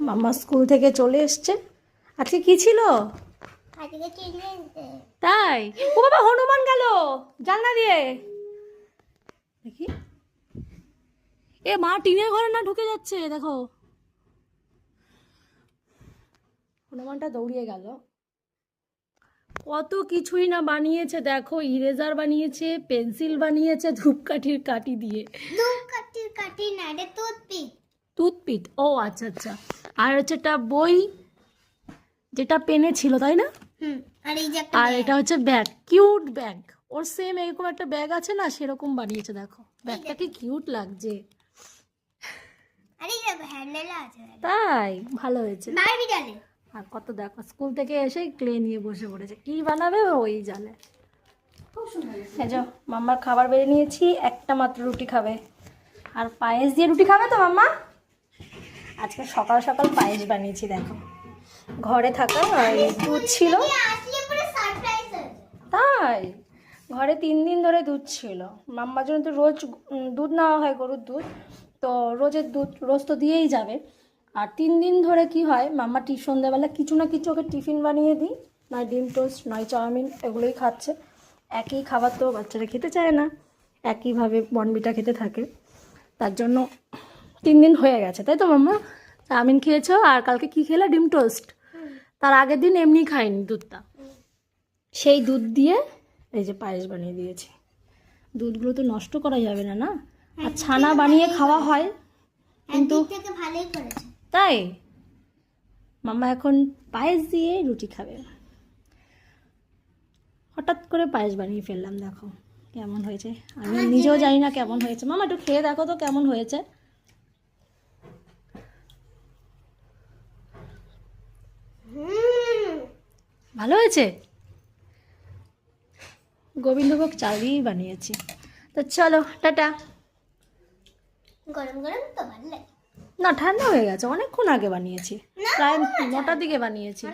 মাম্মা school থেকে চলে এসছে। আজকে কি ছিল? তাই? ও বাবা, হনুমান গেল জানলা দিয়ে। দেখি, এ মা টিনের ঘরে না ঢুকে যাচ্ছে, দেখো হনুমানটা দৌড়িয়ে গেল। কত কিছুই না বানিয়েছে দেখো, ইরেজার বানিয়েছে, পেন্সিল বানিয়েছে ধূপকাঠির কাঠি দিয়ে। ধূপকাঠির কাঠি না, এটা টুথপিক। টুথপিক, ও আচ্ছা আচ্ছা। আর হচ্ছে একটা বই, যেটা পেনে ছিল তাই না? আর এই যে আর এটা হচ্ছে ব্যাগ, কিউট ব্যাগ। ওর সেম এরকম একটা ব্যাগ আছে না, সেরকম বানিয়েছে দেখো। ব্যাগটা কি কিউট লাগছে। আর এই যে হ্যান্ডেল আছে। তাই ভালো হয়েছে। বারবি ডালে। আর কত দেখো, স্কুল থেকে এসে ক্লে নিয়ে বসে পড়েছে, কি বানাবে ওই জানে। এই যে মাম্মার খাবার বেড়ে নিয়েছি, একটা মাত্র রুটি খাবে। আর পায়েস দিয়ে রুটি খাবে তো মাম্মা? আজকে সকাল সকাল পায়েস বানিয়েছি দেখো, ঘরে থাকা দুধ ছিল। তাই ঘরে 3 দিন ধরে দুধ ছিল। মাম্মার জন্য তো রোজ দুধ নেওয়া হয়, গরুর দুধ, তো রোজের দুধ রোজ তো দিয়েই যাবে। আর 3 দিন ধরে কি হয়, মাম্মা সন্ধ্যাবেলা কিছু না কিছু ওকে টিফিন বানিয়ে দিই, নয় ডিম টোস্ট নয় চাউমিন, এগুলোই খাচ্ছে। একই খাবার তো বাচ্চারা খেতে চায় না, একইভাবে বনবিটা খেতে থাকে। তার জন্য 3 দিন হয়ে গেছে, তাই তো মাম্মা? চাউমিন খেয়েছো, আর কালকে কি খেলে? ডিম টোস্ট। তার আগের দিন এমনি খাইনি দুধটা, সেই দুধ দিয়ে এই যে পায়েস বানিয়ে দিয়েছি। দুধগুলো তো নষ্ট করা যাবে না, না? আর ছানা বানিয়ে খাওয়া হয় কিন্তু। ভালোই করেছে। তাই মাম্মা এখন পায়েস দিয়ে রুটি খাবে। হঠাৎ করে পায়েস বানিয়ে ফেললাম, দেখো কেমন হয়েছে। আমি নিজেও জানি না কেমন হয়েছে। মামা একটু খেয়ে দেখো তো কেমন হয়েছে। ভালো হয়েছে। গোবিন্দভোগ চাল দিয়েই বানিয়েছি। তো চলো টাটা। গরম গরম তো ভালো লাগে না, ঠান্ডা হয়ে গেছে, অনেকক্ষণ আগে বানিয়েছি, প্রায় 9টার দিকে বানিয়েছি।